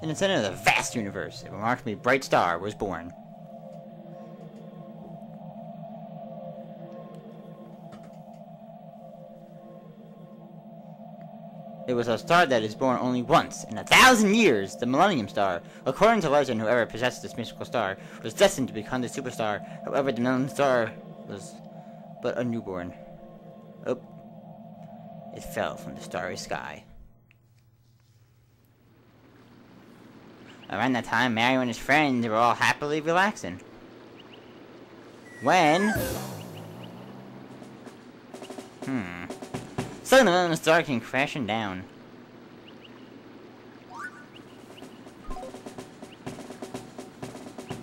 In the center of the vast universe, a remarkably bright star was born. It was a star that is born only once in 1,000 years, the Millennium Star. According to legend, whoever possessed this mystical star was destined to become the superstar. However, the Millennium Star was but a newborn. Oh. It fell from the starry sky. Around that time, Mario and his friends were all happily relaxing. When... Suddenly, the Millennium Star came crashing down.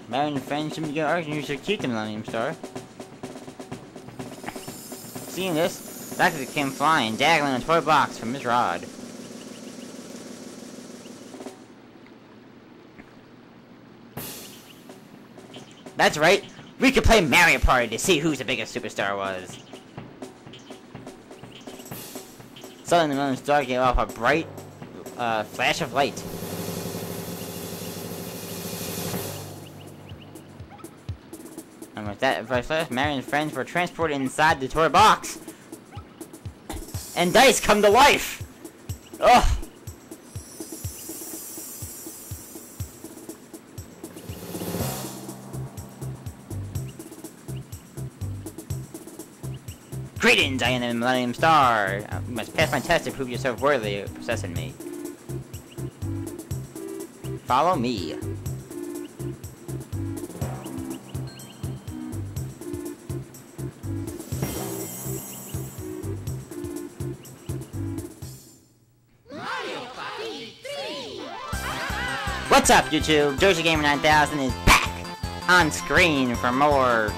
Mario and his friends seemed to get arguing to keep the Millennium Star. Seeing this, Doctor came flying, dangling a toy box from his rod. That's right, we could play Mario Party to see who's the biggest superstar was. Suddenly, the Millennium Star gave off a bright flash of light. And with that flash, Mario and his friends were transported inside the toy box. And dice come to life! Ugh! Greetings, I am the Millennium Star. You must pass my test to prove yourself worthy of possessing me. Follow me. What's up, YouTube? JojaGamer9000 is back on screen for more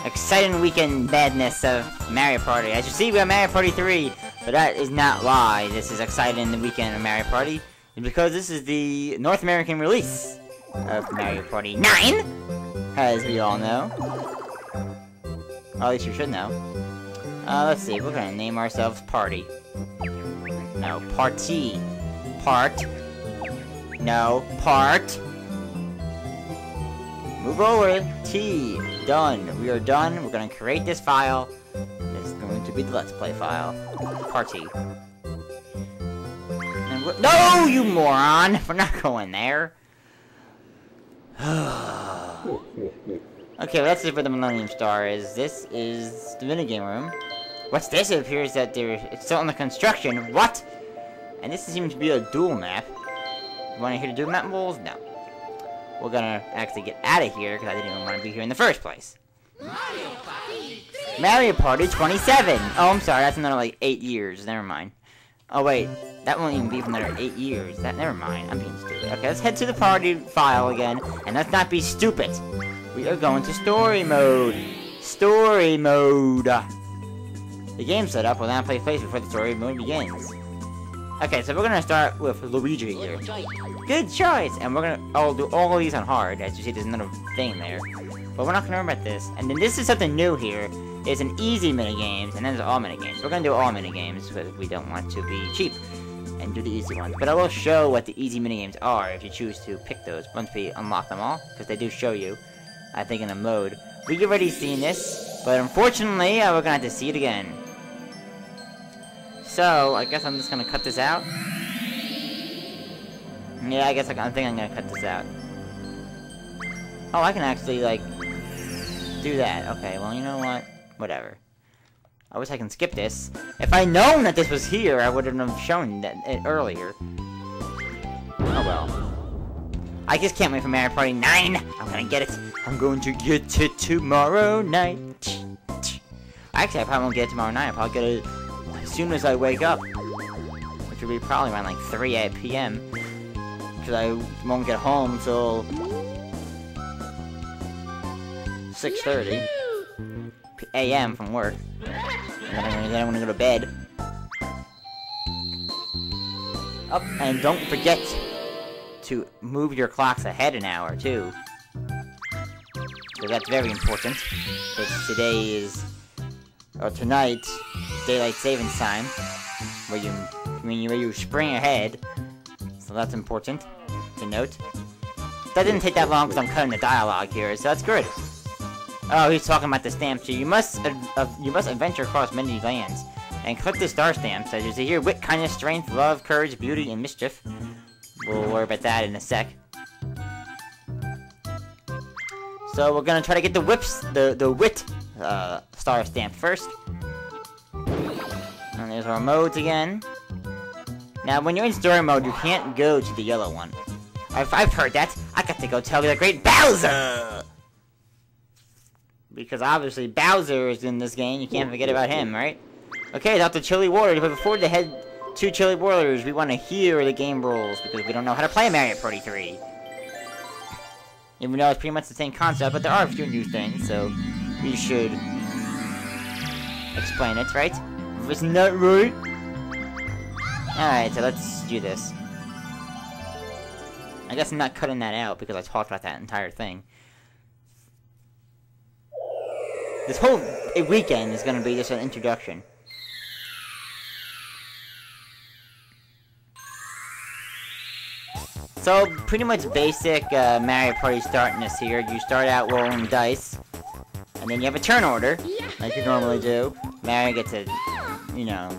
exciting weekend madness of Mario Party. As you see, we have Mario Party 3, but that is not why this is exciting the weekend of Mario Party. It's because this is the North American release of Mario Party 9, as we all know. Or at least you should know. Let's see, we're gonna name ourselves Party. No, Party. Part. No, Part. Move over. T. Done. We are done. We're gonna create this file. It's going to be the Let's Play file. Party. And no, you moron! We're not going there. Okay, well, that's it for the Millennium Star. This is the minigame room. What's this? It appears that it's still under construction. What? And this seems to be a dual map. You want to hear the dual map rules? No. We're gonna actually get out of here because I didn't even want to be here in the first place. Mario Party 27! Oh, I'm sorry, that's another like 8 years. Never mind. Oh wait, that won't even be for another 8 years. Never mind, I'm being stupid. Okay, let's head to the party file again, and let's not be stupid. We are going to story mode. Story mode. The game setup will now take place before the story mode begins. Okay, so we're gonna start with Luigi here. Good choice! And we're gonna do all of these on hard. As you see, there's another thing there. But we're not gonna remember this. And then this is something new here. There's an easy minigames, and then there's all minigames. We're gonna do all minigames because we don't want to be cheap and do the easy ones. But I will show what the easy minigames are if you choose to pick those once we unlock them all. Because they do show you, I think, in a mode. We've already seen this, but unfortunately, we're gonna have to see it again. So, I guess I'm just gonna cut this out. Yeah, I guess I think I'm gonna cut this out. Oh, I can actually, like, do that. Okay, well, you know what? Whatever. I wish I can skip this. If I'd known that this was here, I wouldn't have shown that earlier. Oh, well. I just can't wait for Mario Party 9! I'm gonna get it! I'm going to get it tomorrow night! Actually, I probably won't get it tomorrow night. I'll probably get it as soon as I wake up, which will be probably around like 3 p.m. because I won't get home until 6:30 a.m. from work, and then I'm gonna go to bed. Oh, and don't forget to move your clocks ahead an hour too, so that's very important. Because today is, or tonight, daylight savings time, where you spring ahead, so that's important. to note. That didn't take that long because I'm cutting the dialogue here, so that's good. Oh, he's talking about the stamps here. You must adventure across many lands and collect the star stamps, as you see here. Wit, kindness, strength, love, courage, beauty, and mischief. We'll worry about that in a sec. So we're gonna try to get the wit star stamp first. And there's our modes again. Now, when you're in story mode, you can't go to the yellow one. I've heard that. I got to go tell the great Bowser! Because obviously Bowser is in this game, you can't forget about him, right? Okay, it's out to Chilly Waters, but before they head to Chilly Waters, we want to hear the game rules, because we don't know how to play Mario Party 3. Even though it's pretty much the same concept, but there are a few new things, so we should explain it, right? Isn't that right? Alright, so let's do this. I guess I'm not cutting that out because I talked about that entire thing. This whole weekend is going to be just an introduction. So, pretty much basic Mario Party startness here. You start out rolling dice, and then you have a turn order, like you normally do. Mario gets a, you know,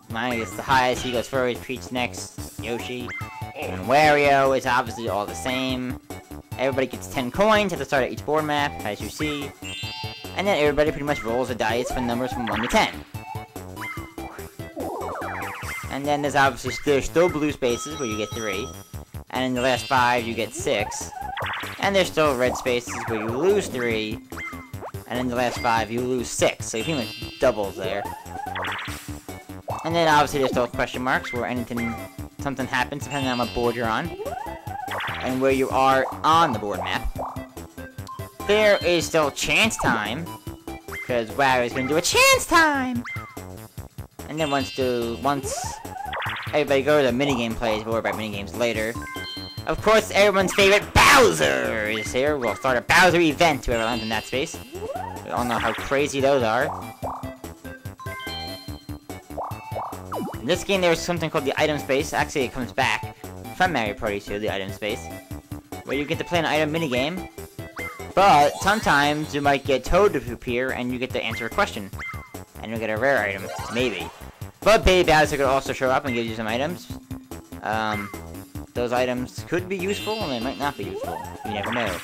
Mario gets the highest, he goes first, Peach next, Yoshi, and Wario is obviously all the same. Everybody gets 10 coins at the start of each board map, as you see. And then everybody pretty much rolls a dice for numbers from 1 to 10. And then there's obviously still blue spaces where you get 3. And in the last 5 you get 6. And there's still red spaces where you lose 3. And in the last 5 you lose 6. So you pretty much doubles there. And then obviously there's still question marks where something happens depending on what board you're on. And where you are on the board map. There is still chance time, because Wario's gonna do a chance time! And then once everybody goes to minigame plays, we'll worry about minigames later. Of course, everyone's favorite Bowser is here. We'll start a Bowser event to whoever lands in that space. We all know how crazy those are. In this game, there's something called the item space. Actually, it comes back from Mario Party 2, the item space, where you get to play an item minigame. But sometimes you might get Toad to appear, and you get to answer a question. And you'll get a rare item, maybe. But Baby Bowser could also show up and give you some items. Those items could be useful, and they might not be useful. You never know.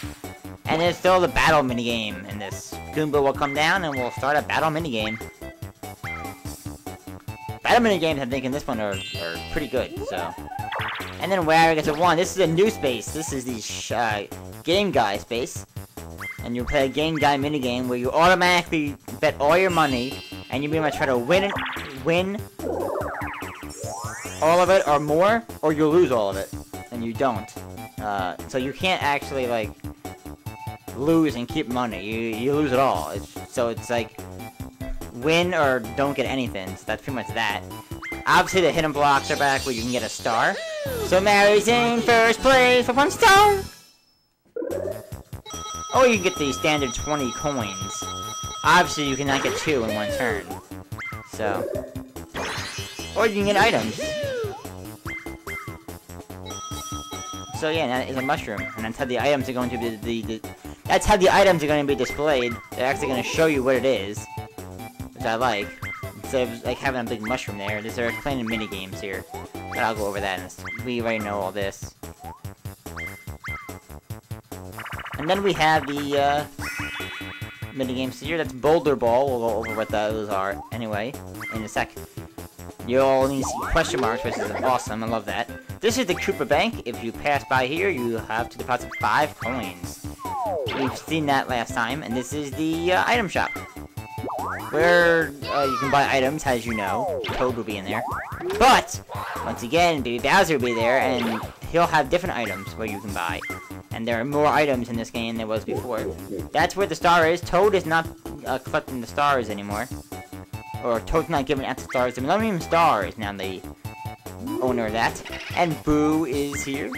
And there's still the battle minigame in this. Goomba will come down, and we'll start a battle minigame. Battle minigames, I think, in this one are pretty good, so. And then Wario gets a 1. This is a new space. This is the Game Guy space. And you play a Game Guy minigame where you automatically bet all your money, and you pretty much try to win all of it or more, or you lose all of it, and you don't. So you can't actually, like, lose and keep money. You lose it all. So it's like, win or don't get anything, so that's pretty much that. Obviously the hidden blocks are back where you can get a star. So Mario's in first place for 1 star! Or you can get the standard 20 coins. Obviously, you cannot get 2 in 1 turn. So. Or you can get items. So yeah, that is a mushroom. And that's how the items are going to be that's how the items are going to be displayed. They're actually going to show you what it is. Which I like. Instead of like having a big mushroom there. They're playing mini games here. But I'll go over that. We already know all this. And then we have the, minigames here. That's Boulder Ball. We'll go over what those are anyway, in a sec. You'll need to see question marks, which is awesome. I love that. This is the Koopa Bank. If you pass by here, you have to deposit 5 coins. We've seen that last time. And this is the, item shop. Where, you can buy items, as you know. Toad will be in there. But, once again, Baby Bowser will be there, and he'll have different items where you can buy. And there are more items in this game than there was before. That's where the star is. Toad is not collecting the stars anymore. Or Toad's not giving out the stars. The Millennium Star is now the owner of that. And Boo is here.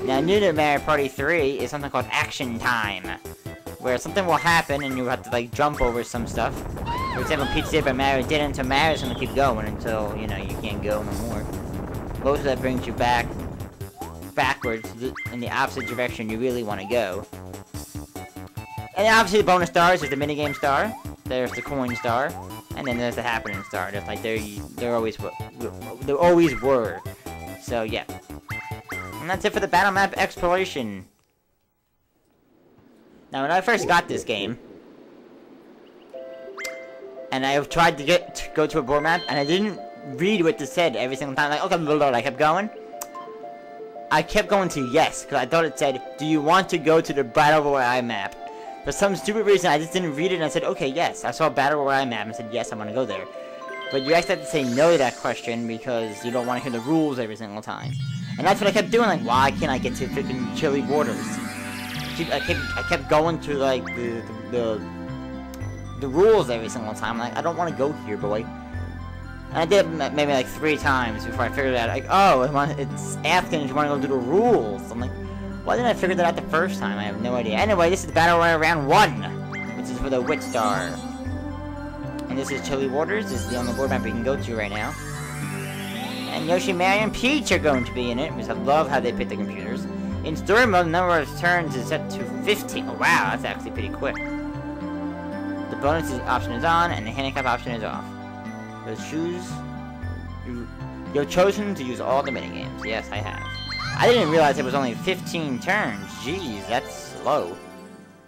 Now, new to Mario Party 3 is something called Action Time. Where something will happen and you have to, like, jump over some stuff. For example, Peach did, but Mario didn't. So Mario's gonna keep going until, you know, you can't go no more. Most of that brings you back backwards in the opposite direction you really want to go. And obviously the bonus stars is the minigame star. There's the coin star, and then there's the happening star. Just like there always were. So yeah. And that's it for the battle map exploration. Now when I first got this game, and I tried to go to a board map, and I didn't read what it said every single time. Like, okay, blah, blah, blah, I kept going. I kept going to yes, because I thought it said, do you want to go to the Battle Royale map? For some stupid reason, I just didn't read it, and I said, okay, yes. I saw a Battle Royale map, and I said, yes, I want to go there. But you actually have to say no to that question, because you don't want to hear the rules every single time. And that's what I kept doing, like, why can't I get to freaking Chilly Waters? I kept going to, like, the rules every single time. Like, I don't want to go here, boy. And I did maybe like 3 times before I figured out, like, oh, it's asking if you want to go do the rules. I'm like, why didn't I figure that out the first time? I have no idea. Anyway, this is Battle Royale Round 1, which is for the Wit Star. And this is Chilly Waters. This is the only board map we can go to right now. And Yoshi, Mario, and Peach are going to be in it, because I love how they pick the computers. In story mode, the number of turns is set to 15. Oh, wow, that's actually pretty quick. The bonus option is on, and the handicap option is off. You've chosen to use all the minigames. Yes, I have. I didn't realize it was only 15 turns. Jeez, that's slow.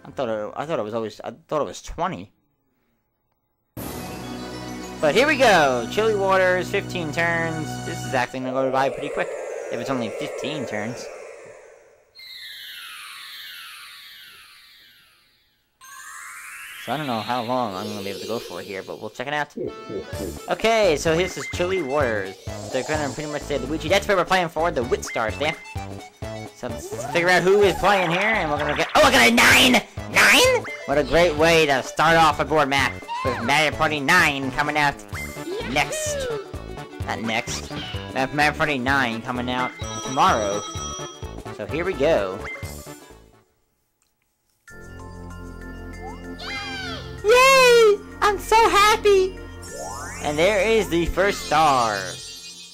I thought it was 20. But here we go. Chilly Waters, 15 turns. This is actually gonna go by pretty quick if it's only 15 turns. So I don't know how long I'm gonna be able to go for here, but we'll check it out. Okay, so this is Chilly Waters. They're gonna pretty much say Luigi. That's what we're playing for, the Wit Star stamp. So let's figure out who is playing here, and we're gonna get. Oh, we're gonna 9! 9? What a great way to start off a board map with Mario Party 9 coming out next. Not next. Mario Party 9 coming out tomorrow. So here we go. Yay! I'm so happy! And there is the first star.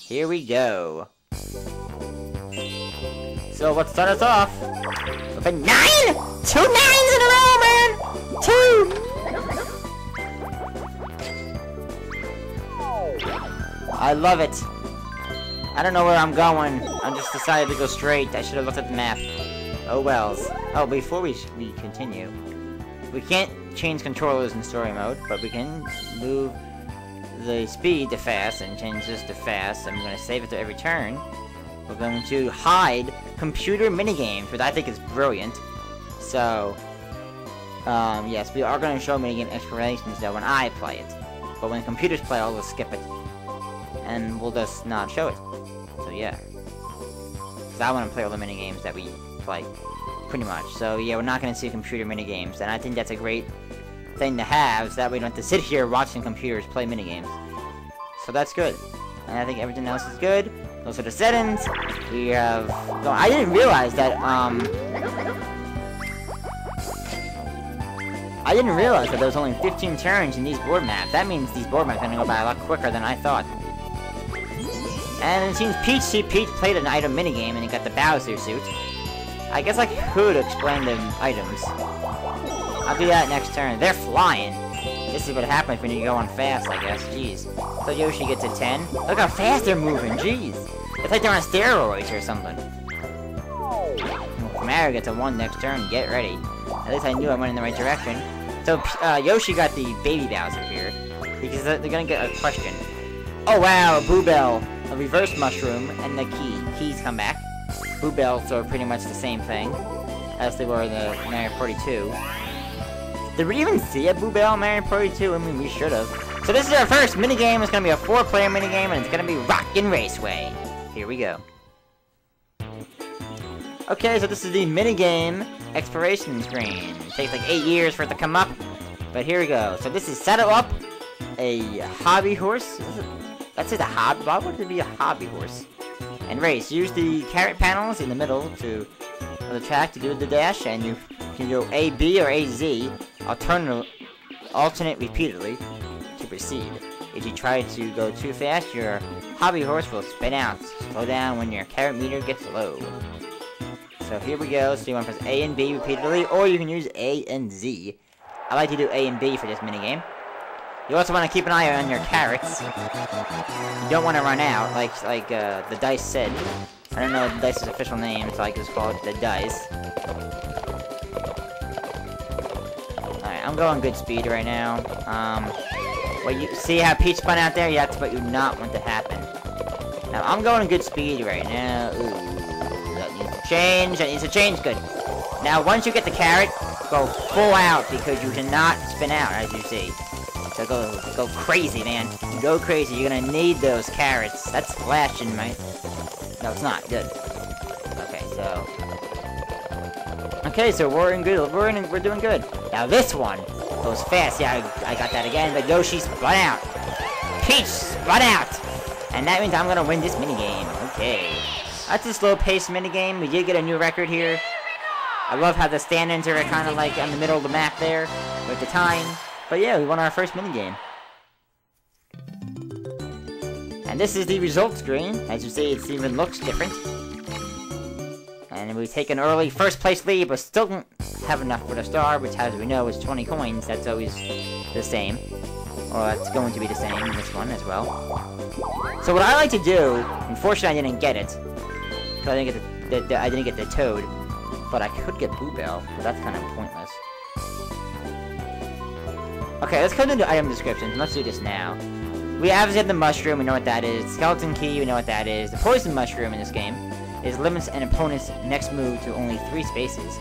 Here we go. So let's start us off with a 9! 2 9s in a row, man! 2! I love it. I don't know where I'm going. I just decided to go straight. I should have looked at the map. Oh wells. Oh, before we continue, we can't change controllers in story mode, but we can move the speed to fast and change this to fast, and we're going to save it to every turn. We're going to hide computer minigames, which I think is brilliant. So, yes, we are going to show minigame explanations though when I play it. But when computers play, I'll just skip it. And we'll just not show it. So yeah. Because I want to play all the minigames that we play. Pretty much. So yeah, we're not going to see computer minigames. And I think that's a great thing to have, so that we don't have to sit here watching computers play minigames. So that's good. And I think everything else is good. Those are the settings. We have... So I didn't realize that, I didn't realize that there was only 15 turns in these board maps. That means these board maps are going to go by a lot quicker than I thought. And it seems Peach played an item minigame and he got the Bowser suit. I guess I could explain the items. I'll do that next turn. They're flying. This is what happens when you go on fast, I guess. Jeez. So Yoshi gets a 10. Look how fast they're moving. Jeez. It's like they're on steroids or something. Mario gets a 1 next turn. Get ready. At least I knew I went in the right direction. So Yoshi got the baby Bowser here. Because they're gonna get a question. Oh wow, Boo Bell. A reverse mushroom and the key. Keys come back. Boo Bells are pretty much the same thing as they were in the Mario Party 2. Did we even see a Boo Bell in Mario Party 2? I mean, we should have. So this is our first minigame. It's going to be a 4-player minigame, and it's going to be Rockin' Raceway. Here we go. Okay, so this is the minigame exploration screen. It takes like 8 years for it to come up, but here we go. So this is Saddle Up, a hobby horse. That's it, a hobby? Why would it be a hobby horse? And race. Use the carrot panels in the middle of the track to do the dash, and you can go A, B, or A, Z, alternate repeatedly to proceed. If you try to go too fast, your hobby horse will spin out. Slow down when your carrot meter gets low. So here we go. So you want to press A and B repeatedly, or you can use A and Z. I like to do A and B for this minigame. You also want to keep an eye on your carrots. You don't want to run out, like the dice said. I don't know the dice's official name, so I just call it the dice. Alright, I'm going good speed right now. Well, you see how Peach spun out there? Yeah, that's what you not want to happen. Now, I'm going good speed right now. Ooh, that needs to change. That needs to change. Good. Now, once you get the carrot, go full out, because you cannot spin out, as you see. So go crazy, man. Go crazy. You're gonna need those carrots. That's flashing, right? No, it's not. Good. Okay, so we're in good. We're doing good. Now this one goes fast. Yeah, I got that again. But Yoshi spun out. Peach spun out. And that means I'm gonna win this minigame. Okay. That's a slow-paced minigame. We did get a new record here. I love how the stand-ins are kind of like in the middle of the map there with the time. But yeah, we won our first minigame. And this is the result screen. As you see, it even looks different. And we take an early first-place lead, but still don't have enough for the star, which, as we know, is 20 coins. That's always the same. Or that's going to be the same in this one as well. So what I like to do, unfortunately I didn't get it. So I didn't get the Toad. But I could get Boo Bell, but that's kind of pointless. Okay, let's come to the item descriptions. Let's do this now. We obviously have the mushroom, we know what that is. Skeleton key, we know what that is. The poison mushroom in this game is limits an opponent's next move to only 3 spaces.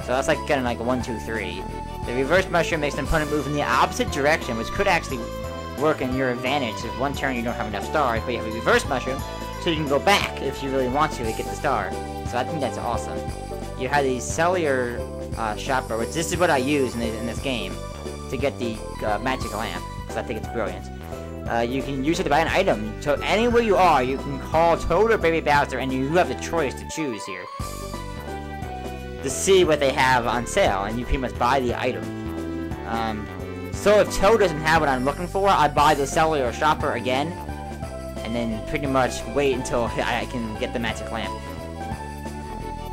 So that's like getting like a 1, 2, 3. The reverse mushroom makes an opponent move in the opposite direction, which could actually work in your advantage. If one turn you don't have enough stars, but you have a reverse mushroom, so you can go back if you really want to get the star. So I think that's awesome. You have the cellular shopper, which this is what I use in this game to get the magic lamp, because I think it's brilliant. You can use it to buy an item. So anywhere you are, you can call Toad or Baby Bowser, and you have the choice to choose here to see what they have on sale, and you pretty much buy the item. So if Toad doesn't have what I'm looking for, I buy the cellular shopper again, and then pretty much wait until I can get the magic lamp.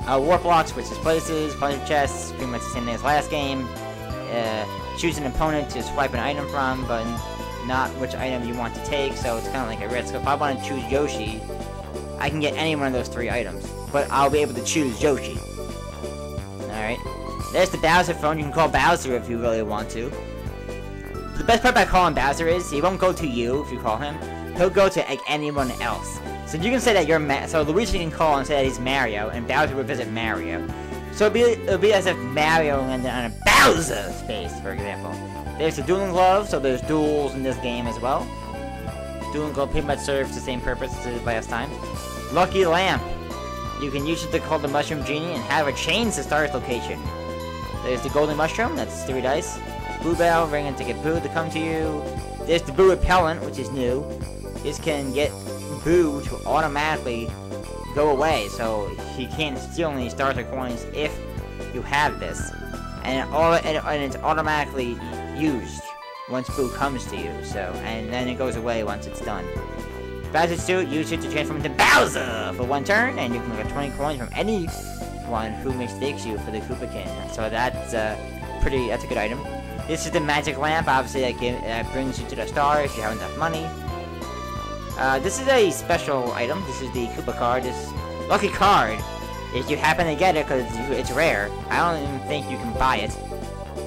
Warp blocks, switches places, punch chests, pretty much the same thing as last game. Choose an opponent to swipe an item from, but not which item you want to take, so it's kind of like a risk. If I want to choose Yoshi, I can get any one of those 3 items, but I'll be able to choose Yoshi. Alright. There's the Bowser phone. You can call Bowser if you really want to. The best part about calling Bowser is he won't go to you if you call him. He'll go to like anyone else. So you can say that you're so Luigi can call and say that he's Mario, and Bowser will visit Mario. So it'll be as if Mario landed on a Bowser space, for example. There's the Dueling Glove, so there's duels in this game as well. Dueling Glove pretty much serves the same purpose as last time. Lucky Lamp. You can use it to call the Mushroom Genie and have it change the star's location. There's the Golden Mushroom, that's 3 dice. Boo Bell, ring it to get Boo to come to you. There's the Boo Repellent, which is new. This can get Boo to automatically go away, so he can't steal any stars or coins if you have this. And it's automatically used once Boo comes to you, so, and then it goes away once it's done. Bowser Suit, use it to transform into Bowser for 1 turn, and you can get 20 coins from anyone who mistakes you for the Koopakin. So that's that's a good item. This is the Magic Lamp, obviously that brings you to the star if you have enough money. This is a special item. This is the Koopa card. This lucky card. If you happen to get it, because it's rare, I don't even think you can buy it.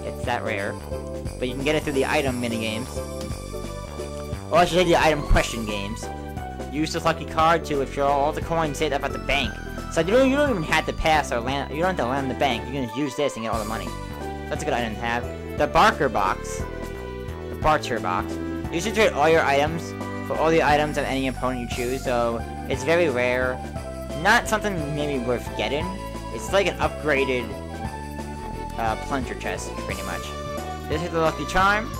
It's that rare. But you can get it through the item minigames. Or I should say the item question games. Use this lucky card to withdraw all the coins saved up at the bank. So you don't even have to pass or land. You don't have to land the bank. You can just use this and get all the money. That's a good item to have. The Barker box. The Barter box. You should trade all your items for all the items of any opponent you choose. So it's very rare. Not something maybe worth getting. It's like an upgraded plunger chest, pretty much. This is the Lucky Charm.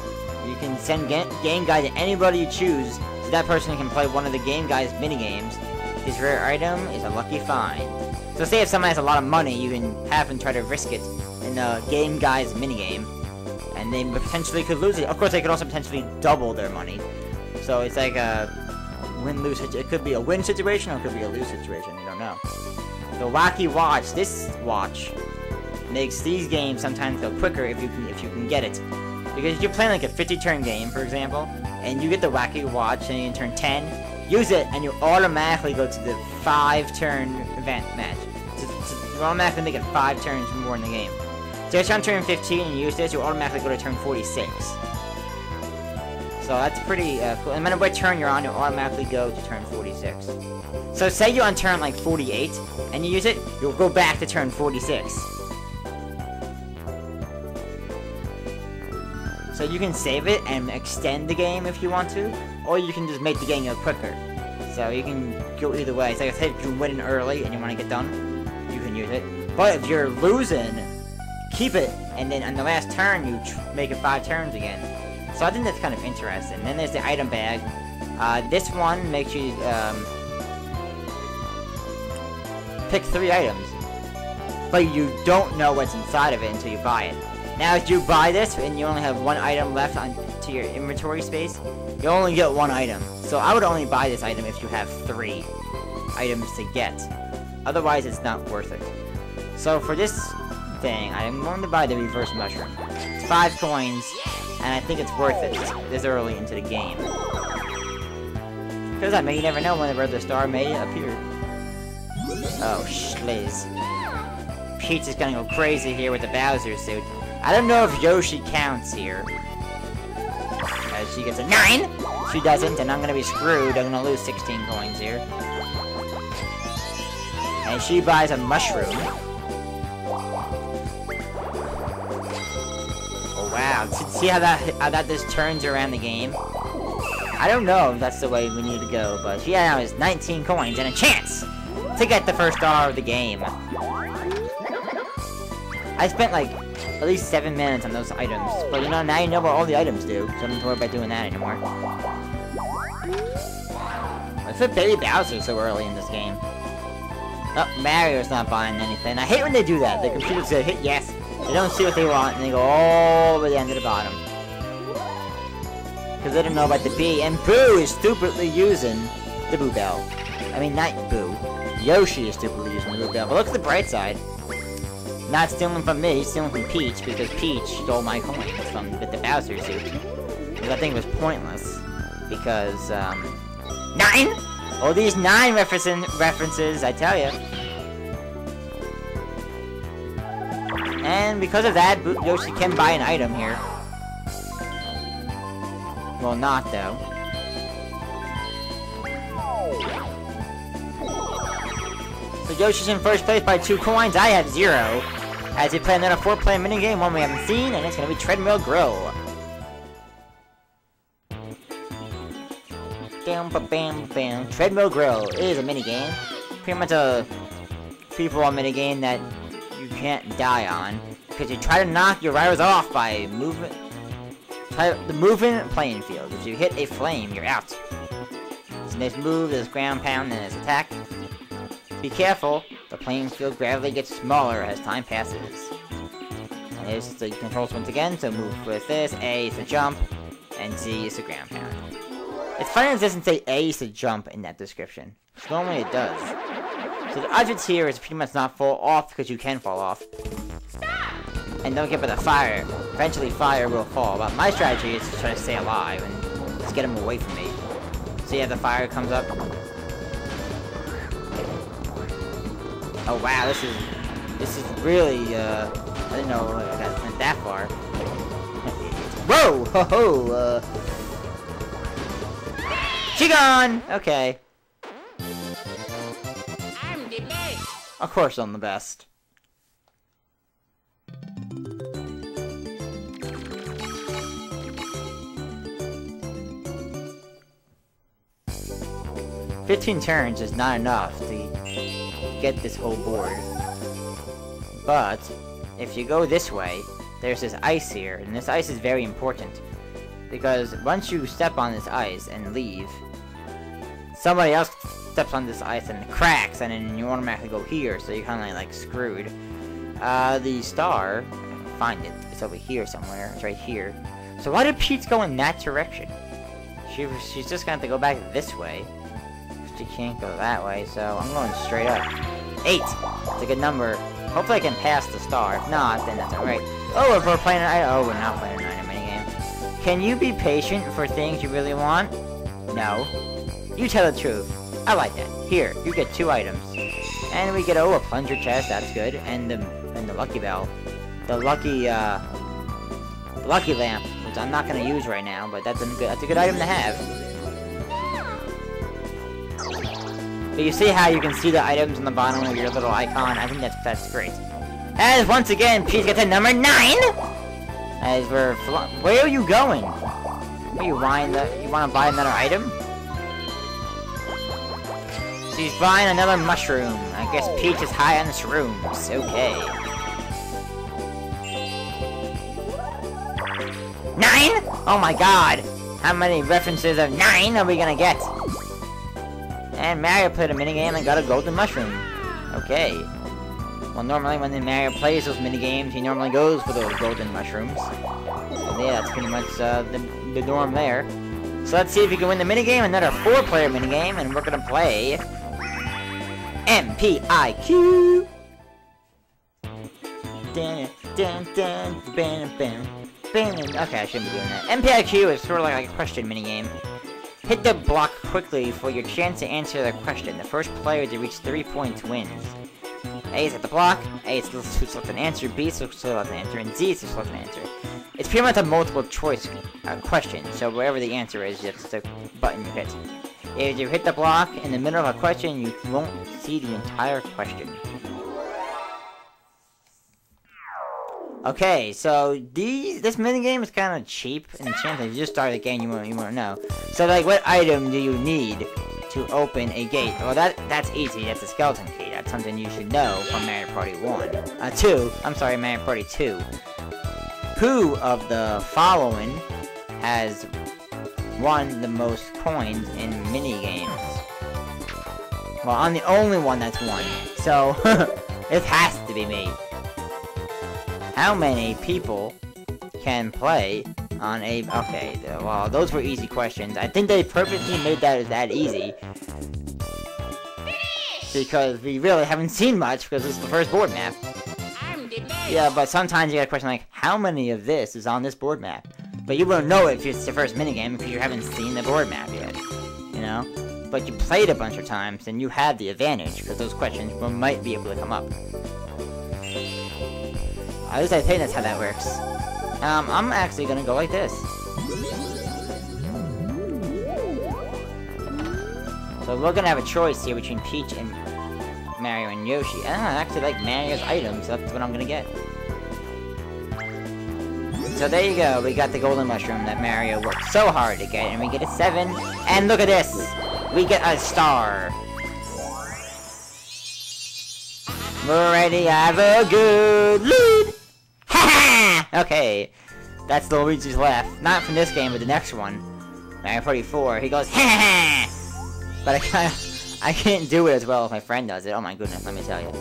You can send Game Guide to anybody you choose, so that person can play one of the Game Guide's minigames. His rare item is a Lucky Find. So say if someone has a lot of money, you can have them try to risk it in the Game Guide's minigame, and they potentially could lose it. Of course, they could also potentially double their money. So it's like a win-lose. It could be a win situation or it could be a lose situation. You don't know. The Wacky Watch. This watch makes these games sometimes go quicker if you can get it. Because if you're playing like a 50-turn game, for example, and you get the Wacky Watch and you turn 10, use it and you automatically go to the 5-turn event match. You automatically make it 5 turns more in the game. So if you're on turn 15 and you use this, you automatically go to turn 46. So that's pretty cool. No matter what turn you're on, you automatically go to turn 46. So say you're on turn like 48 and you use it, you'll go back to turn 46. So you can save it and extend the game if you want to, or you can just make the game go quicker. So you can go either way. So if you're winning early and you want to get done, you can use it. But if you're losing, keep it, and then on the last turn you make it 5 turns again. So I think that's kind of interesting. Then there's the item bag. This one makes you pick 3 items, but you don't know what's inside of it until you buy it. Now, if you buy this and you only have 1 item left to your inventory space, you only get 1 item. So I would only buy this item if you have 3 items to get. Otherwise, it's not worth it. So for this thing, I'm going to buy the reverse mushroom. It's 5 coins, and I think it's worth it this early into the game. Because I mean, you never know when the Red Star may appear. Oh, Schliz. Peach is gonna go crazy here with the Bowser suit. I don't know if Yoshi counts here. As she gets a 9! She doesn't, and I'm gonna be screwed. I'm gonna lose 16 coins here. And she buys a mushroom. Oh wow, see how that just turns around the game? I don't know if that's the way we need to go, but she now has 19 coins and a chance to get the first star of the game. I spent like at least 7 minutes on those items, but you know, now you know what all the items do, so I don't have to worry about doing that anymore. What's with Baby Bowser so early in this game? Oh, Mario's not buying anything. I hate when they do that. The computer says hit yes. They don't see what they want, and they go all the way down to the bottom. Because they don't know about the B, and Boo is stupidly using the Boo Bell. I mean, not Boo. Yoshi is stupidly using the Boo Bell, but look at the bright side. Not stealing from me, stealing from Peach, because Peach stole my coins with the Bowser suit. Which I think was pointless, because, 9?! All these 9 references, I tell you. And because of that, Yoshi can buy an item here. Well, not, though. So Yoshi's in first place by 2 coins, I have 0. As we play another 4-player minigame, one we haven't seen, and it's gonna be Treadmill Grow. Bam, ba, bam, bam. Treadmill Grow is a minigame. Pretty much a free-for-all minigame that you can't die on. Because you try to knock your riders off by moving... the moving playing field. If you hit a flame, you're out. There's this move, there's ground pound, and there's attack. Be careful, the playing field gradually gets smaller as time passes. And here's the controls once again, so move with this, A is to jump, and Z is to ground pound. It's funny it doesn't say A is to jump in that description. Normally it does. So the object here is pretty much not fall off, because you can fall off. Stop! And don't get by the fire. Eventually fire will fall, but my strategy is to try to stay alive, and just get him away from me. So yeah, the fire comes up. Oh wow, this is really, I didn't know I got went that far. Whoa! Ho ho! She gone! Okay. I'm the best! Of course I'm the best. "15 turns is not enough to get this whole board. But, if you go this way, there's this ice here, and this ice is very important. Because once you step on this ice and leave, somebody else steps on this ice and it cracks, and then you automatically go here, so you're kind of like screwed. The star, I can find it, it's over here somewhere, it's right here. So why did Peach go in that direction? She's just gonna have to go back this way. She can't go that way, so I'm going straight up. 8! It's a good number. Hopefully I can pass the star. If not, then that's alright. Oh, if we're playing an item. Oh, we're not playing an item minigame. Can you be patient for things you really want? No. You tell the truth. I like that. Here, you get 2 items. And we get, oh, a plunger chest, that's good. And the lucky bell. The lucky lamp, which I'm not gonna use right now, but that's a good item to have. But you see how you can see the items on the bottom of your little icon? I think that's great. As once again, Peach gets to number 9! As we're where are you going? Are you wanna buy another item? She's buying another mushroom. I guess Peach is high on the shrooms. Okay. 9? Oh my god! How many references of 9 are we gonna get? And Mario played a minigame and got a golden mushroom. Okay. Well, normally when Mario plays those minigames, he normally goes for those golden mushrooms. So yeah, that's pretty much the norm there. So let's see if we can win the minigame, another 4-player minigame, and we're gonna play MPIQ. Okay, I shouldn't be doing that. MPIQ is sort of like a question minigame. Hit the block quickly for your chance to answer the question. The first player to reach 3 points wins. A is at the block, A is to select an answer, B is to select an answer, and Z is to select an answer. It's pretty much a multiple choice question, so wherever the answer is, that's the button you hit. If you hit the block in the middle of a question, you won't see the entire question. Okay, so this minigame is kind of cheap, and the chance if you just start the game, you won't know. So, like, what item do you need to open a gate? Well, that's easy. That's a skeleton key. That's something you should know from Mario Party 1. 2. I'm sorry, Mario Party 2. Who of the following has won the most coins in minigames? Well, I'm the only one that's won, so it has to be me. How many people can play on a... Okay, well, those were easy questions. I think they purposely made that easy. Because we really haven't seen much, because this is the first board map. Yeah, but sometimes you get a question like, how many of this is on this board map? But you won't know it if it's the first minigame, because you haven't seen the board map yet. You know? But you played a bunch of times, and you had the advantage, because those questions might be able to come up. At least I think that's how that works. I'm actually gonna go like this. So we're gonna have a choice here between Peach and Mario and Yoshi. I actually like Mario's items, so that's what I'm gonna get. So there you go, we got the golden mushroom that Mario worked so hard to get, and we get a 7. And look at this! We get a star! We're ready to have a good lead! Okay, that's Luigi's laugh. Not from this game, but the next one. Mario Party 4, he goes, ha. But I can't do it as well if my friend does it. Oh my goodness, let me tell you.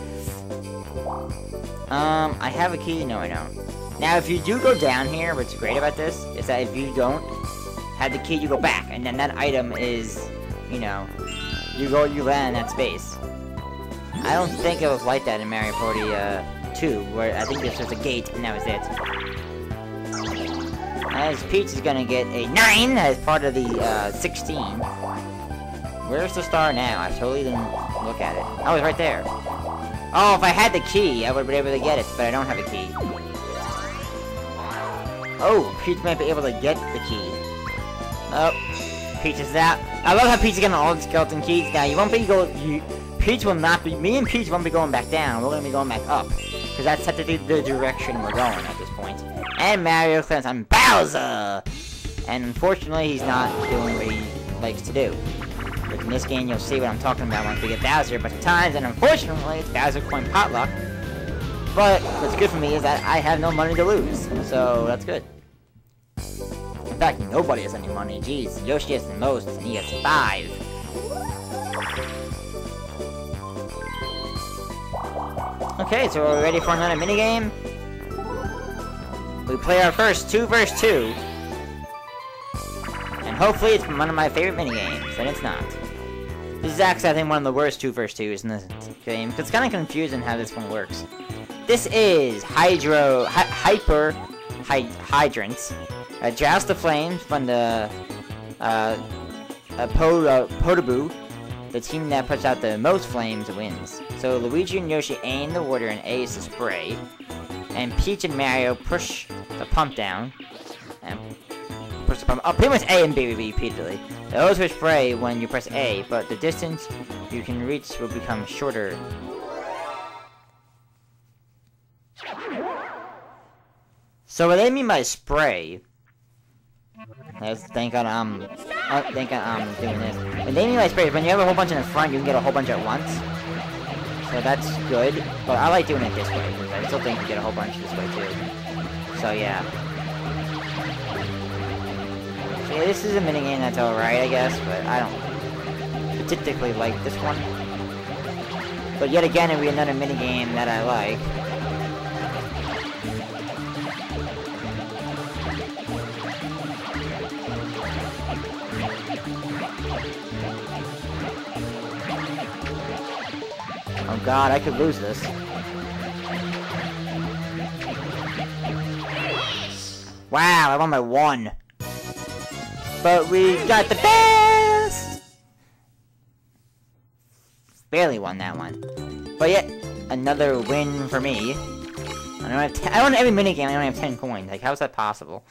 I have a key? No, I don't. Now, if you do go down here, what's great about this is that if you don't have the key, you go back, and then that item is, you know, you land in that space. I don't think it was like that in Mario Party 2, where I think this was a gate, and that was it. As Peach is gonna get a 9 as part of the 16. Where's the star now? I totally didn't look at it. Oh, it's right there. Oh, if I had the key, I would be able to get it, but I don't have a key. Oh, Peach might be able to get the key. Oh, Peach is out. I love how Peach is getting all the skeleton keys. Now, Peach will not be... Me and Peach won't be going back down. We're going to be going back up. Because that's technically the direction we're going at this point. And Mario claims on Bowser! And unfortunately, he's not doing what he likes to do. But in this game, you'll see what I'm talking about once we get Bowser a bunch of times. And unfortunately, it's Bowser coin potluck. But what's good for me is that I have no money to lose. So, that's good. In fact, nobody has any money. Jeez, Yoshi has the most, and he gets 5. Okay, so we're ready for another minigame. We play our first 2 vs 2. And hopefully it's one of my favorite minigames, and it's not. This is actually, I think, one of the worst 2 vs 2s in this game, because it's kind of confusing how this one works. This is Hyper Hydrants. Joust the flames from the Podoboo. The team that puts out the most flames wins. So Luigi and Yoshi aim the water and A is the spray. And Peach and Mario push the pump down. And push the pump up. Pretty much A and B repeatedly. They always will spray when you press A, but the distance you can reach will become shorter. So what they mean by spray... Thank God I'm doing this. When they mean by spray, when you have a whole bunch in the front, you can get a whole bunch at once. So that's good, but I like doing it this way, because I still think you get a whole bunch this way too. So yeah. So yeah, this is a minigame that's alright, I guess, but I don't particularly like this one. But yet again, it'll be another minigame that I like. Oh god, I could lose this. Wow, I won by 1. But we got the best! Barely won that one. But yet, another win for me. I won every minigame, I only have 10 coins. Like, how is that possible?